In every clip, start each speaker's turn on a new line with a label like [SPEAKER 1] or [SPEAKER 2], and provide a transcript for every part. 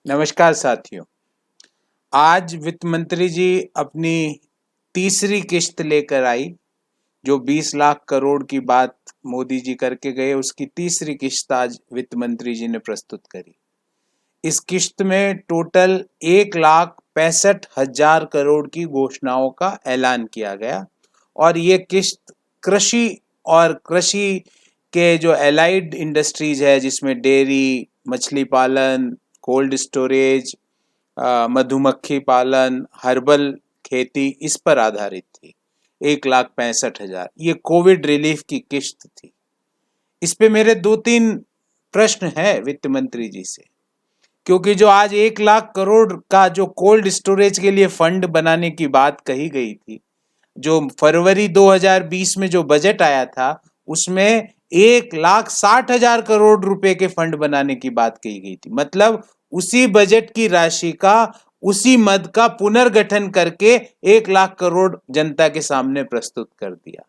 [SPEAKER 1] नमस्कार साथियों। आज वित्त मंत्री जी अपनी तीसरी किश्त लेकर आई। जो 20 लाख करोड़ की बात मोदी जी करके गए, उसकी तीसरी किश्त आज वित्त मंत्री जी ने प्रस्तुत करी। इस किश्त में टोटल 1,65,000 करोड़ की घोषणाओं का ऐलान किया गया और ये किश्त कृषि और कृषि के जो एलाइड इंडस्ट्रीज है, जिसमें डेयरी, मछली पालन, कोल्ड स्टोरेज, मधुमक्खी पालन, हर्बल खेती, इस पर आधारित थी। 1,65,000 ये कोविड रिलीफ की किश्त थी। इस पे मेरे 2-3 प्रश्न है वित्त मंत्री जी से, क्योंकि जो आज 1 लाख करोड़ का जो कोल्ड स्टोरेज के लिए फंड बनाने की बात कही गई थी, जो फरवरी 2020 में जो बजट आया था, उसमें 1,60,000 करोड़ रुपए के फंड बनाने की बात कही गई थी। मतलब उसी बजट की राशि का, उसी मद का पुनर्गठन करके 1 लाख करोड़ जनता के सामने प्रस्तुत कर दिया।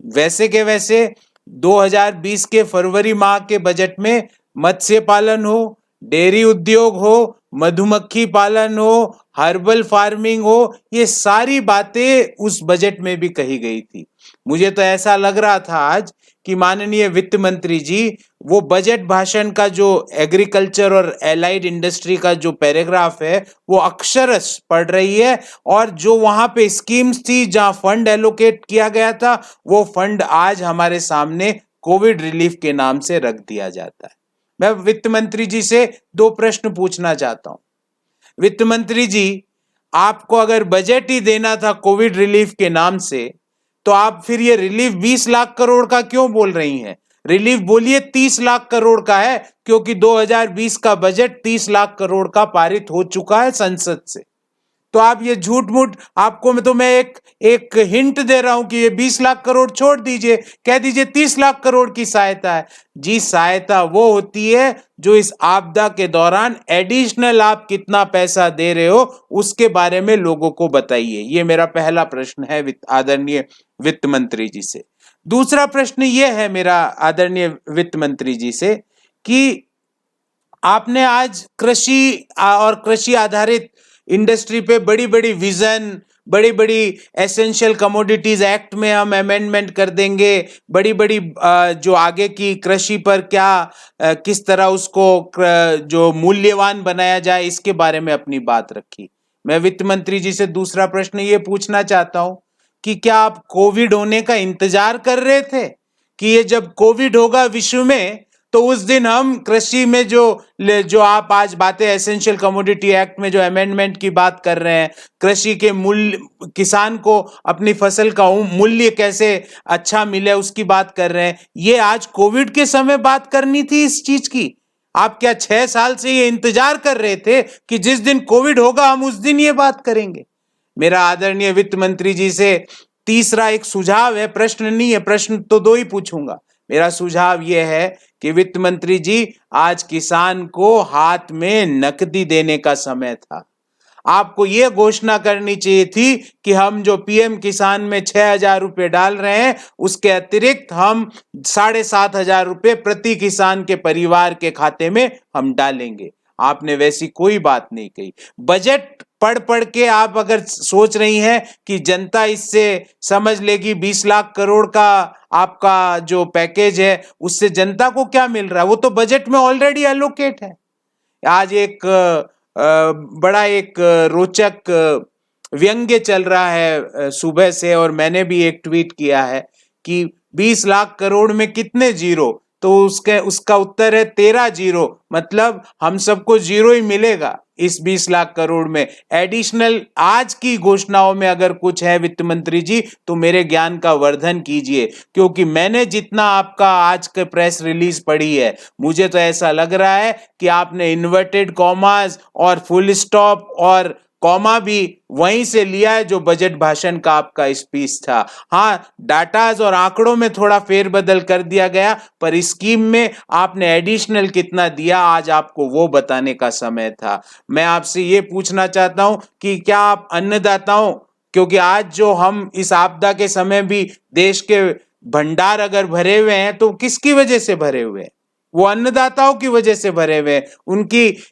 [SPEAKER 1] वैसे के वैसे 2020 के फरवरी माह के बजट में मत्स्य पालन हो, डेयरी उद्योग हो, मधुमक्खी पालन हो, हर्बल फार्मिंग हो, ये सारी बातें उस बजट में भी कही गई थी। मुझे तो ऐसा लग रहा था आज कि माननीय वित्त मंत्री जी वो बजट भाषण का जो एग्रीकल्चर और एलाइड इंडस्ट्री का जो पैराग्राफ है, वो अक्षरश पढ़ रही है, और जो वहां पे स्कीम्स थी जहां फंड एलोकेट किया गया था, वो फंड आज हमारे सामने कोविड रिलीफ के नाम से रख दिया जाता है। मैं वित्त मंत्री जी से 2 प्रश्न पूछना चाहता हूं। वित्त मंत्री जी, आपको अगर बजट ही देना था कोविड रिलीफ के नाम से, तो आप फिर ये रिलीफ 20 लाख करोड़ का क्यों बोल रही हैं? रिलीफ बोलिए 30 लाख करोड़ का है, क्योंकि 2020 का बजट 30 लाख करोड़ का पारित हो चुका है संसद से। तो आप ये झूठ मूठ, आपको मैं एक एक हिंट दे रहा हूं कि ये 20 लाख करोड़ छोड़ दीजिए, कह दीजिए 30 लाख करोड़ की सहायता है। जी, सहायता वो होती है जो इस आपदा के दौरान एडिशनल आप कितना पैसा दे रहे हो, उसके बारे में लोगों को बताइए। ये मेरा पहला प्रश्न है आदरणीय वित्त मंत्री जी से। दूसरा प्रश्न ये है मेरा आदरणीय वित्त मंत्री जी से कि आपने आज कृषि और कृषि आधारित इंडस्ट्री पे बड़ी बड़ी विजन, बड़ी बड़ी एसेंशियल कमोडिटीज एक्ट में हम अमेंडमेंट कर देंगे, बड़ी बड़ी जो आगे की कृषि पर क्या किस तरह उसको जो मूल्यवान बनाया जाए, इसके बारे में अपनी बात रखी। मैं वित्त मंत्री जी से दूसरा प्रश्न ये पूछना चाहता हूं कि क्या आप कोविड होने का इंतजार कर रहे थे कि ये जब कोविड होगा विश्व में, तो उस दिन हम कृषि में जो आप आज बातें एसेंशियल कमोडिटी एक्ट में जो अमेंडमेंट की बात कर रहे हैं, कृषि के मूल्य, किसान को अपनी फसल का मूल्य कैसे अच्छा मिले, उसकी बात कर रहे हैं, ये आज कोविड के समय बात करनी थी इस चीज की? आप क्या 6 साल से ये इंतजार कर रहे थे कि जिस दिन कोविड होगा हम उस दिन ये बात करेंगे? मेरा आदरणीय वित्त मंत्री जी से तीसरा एक सुझाव है, प्रश्न नहीं है, प्रश्न तो 2 ही पूछूंगा। मेरा सुझाव यह है कि वित्त मंत्री जी, आज किसान को हाथ में नकदी देने का समय था। आपको यह घोषणा करनी चाहिए थी कि हम जो पीएम किसान में 6,000 रुपए डाल रहे हैं, उसके अतिरिक्त हम 7,500 रुपए प्रति किसान के परिवार के खाते में हम डालेंगे। आपने वैसी कोई बात नहीं कही। बजट पढ़ पढ़ के आप अगर सोच रही हैं कि जनता इससे समझ लेगी 20 लाख करोड़ का आपका जो पैकेज है उससे जनता को क्या मिल रहा है, वो तो बजट में ऑलरेडी एलोकेट है। आज एक बड़ा एक रोचक व्यंग्य चल रहा है सुबह से, और मैंने भी एक ट्वीट किया है कि 20 लाख करोड़ में कितने जीरो, तो उसका उत्तर है 13 जीरो। मतलब हम सबको जीरो ही मिलेगा इस 20 लाख करोड़ में। एडिशनल आज की घोषणाओं में अगर कुछ है वित्त मंत्री जी, तो मेरे ज्ञान का वर्धन कीजिए, क्योंकि मैंने जितना आपका आज के प्रेस रिलीज पढ़ी है, मुझे तो ऐसा लग रहा है कि आपने इन्वर्टेड कॉमास और फुल स्टॉप और कॉमा भी वहीं से लिया है जो बजट भाषण का आपका स्पीच था। हाँ, डाटाज और आंकड़ों में थोड़ा फेरबदल कर दिया गया, पर स्कीम में आपने एडिशनल कितना दिया, आज आपको वो बताने का समय था। मैं आपसे ये पूछना चाहता हूं कि क्या आप अन्नदाताओं, क्योंकि आज जो हम इस आपदा के समय भी देश के भंडार अगर भरे हुए हैं, तो किसकी वजह से भरे हुए हैं? वो अन्नदाताओं की वजह से भरे हुए हैं।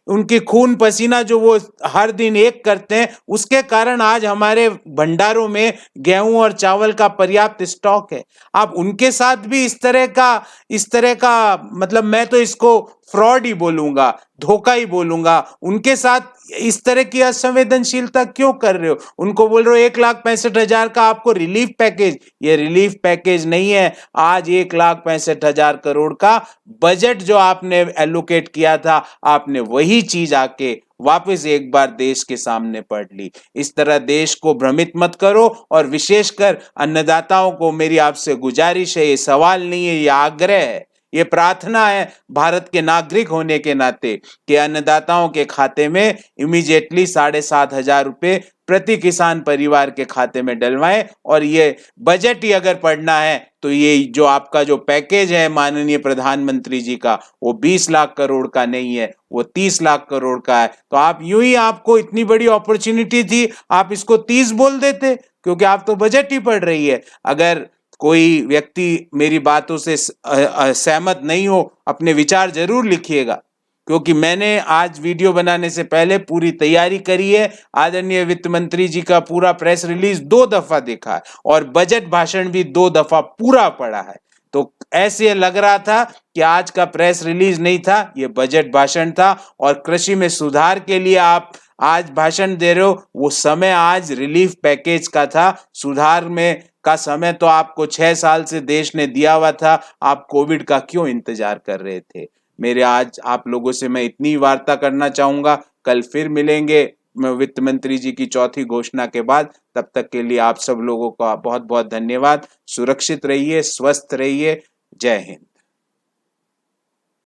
[SPEAKER 1] उनकी खून पसीना जो वो हर दिन एक करते हैं, उसके कारण आज हमारे भंडारों में गेहूं और चावल का पर्याप्त स्टॉक है। आप उनके साथ भी इस तरह का मतलब मैं तो इसको फ्रॉड ही बोलूंगा, धोखा ही बोलूंगा। उनके साथ इस तरह की असंवेदनशीलता क्यों कर रहे हो? उनको बोल रहे हो 1,65,000 का आपको रिलीफ पैकेज। ये रिलीफ पैकेज नहीं है। आज 1,65,000 करोड़ का बजट जो आपने एलोकेट किया था, आपने वही चीज आके वापस एक बार देश के सामने पढ़ ली। इस तरह देश को भ्रमित मत करो। और विशेषकर अन्नदाताओं को मेरी आपसे गुजारिश है, ये सवाल नहीं है, ये आग्रह है, ये प्रार्थना है भारत के नागरिक होने के नाते कि अन्नदाताओं के खाते में इमीडिएटली 7,500 रुपए प्रति किसान परिवार के खाते में डलवाएं। और ये बजट ही अगर पढ़ना है तो ये जो आपका जो पैकेज है माननीय प्रधानमंत्री जी का, वो 20 लाख करोड़ का नहीं है, वो 30 लाख करोड़ का है। तो आप यूं ही, आपको इतनी बड़ी अपॉर्चुनिटी थी, आप इसको 30 बोल देते, क्योंकि आप तो बजट ही पढ़ रही है। अगर कोई व्यक्ति मेरी बातों से सहमत नहीं हो, अपने विचार जरूर लिखिएगा, क्योंकि मैंने आज वीडियो बनाने से पहले पूरी तैयारी करी है। आदरणीय वित्त मंत्री जी का पूरा प्रेस रिलीज 2 दफा देखा है और बजट भाषण भी 2 दफा पूरा पढ़ा है। तो ऐसे लग रहा था कि आज का प्रेस रिलीज नहीं था, ये बजट भाषण था। और कृषि में सुधार के लिए आप आज भाषण दे रहे हो, वो समय आज रिलीफ पैकेज का था। सुधार में का समय तो आपको 6 साल से देश ने दिया हुआ था, आप कोविड का क्यों इंतजार कर रहे थे? मेरे आज आप लोगों से मैं इतनी वार्ता करना चाहूंगा। कल फिर मिलेंगे वित्त मंत्री जी की चौथी घोषणा के बाद। तब तक के लिए आप सब लोगों का बहुत बहुत धन्यवाद। सुरक्षित रहिए, स्वस्थ रहिए। जय हिंद।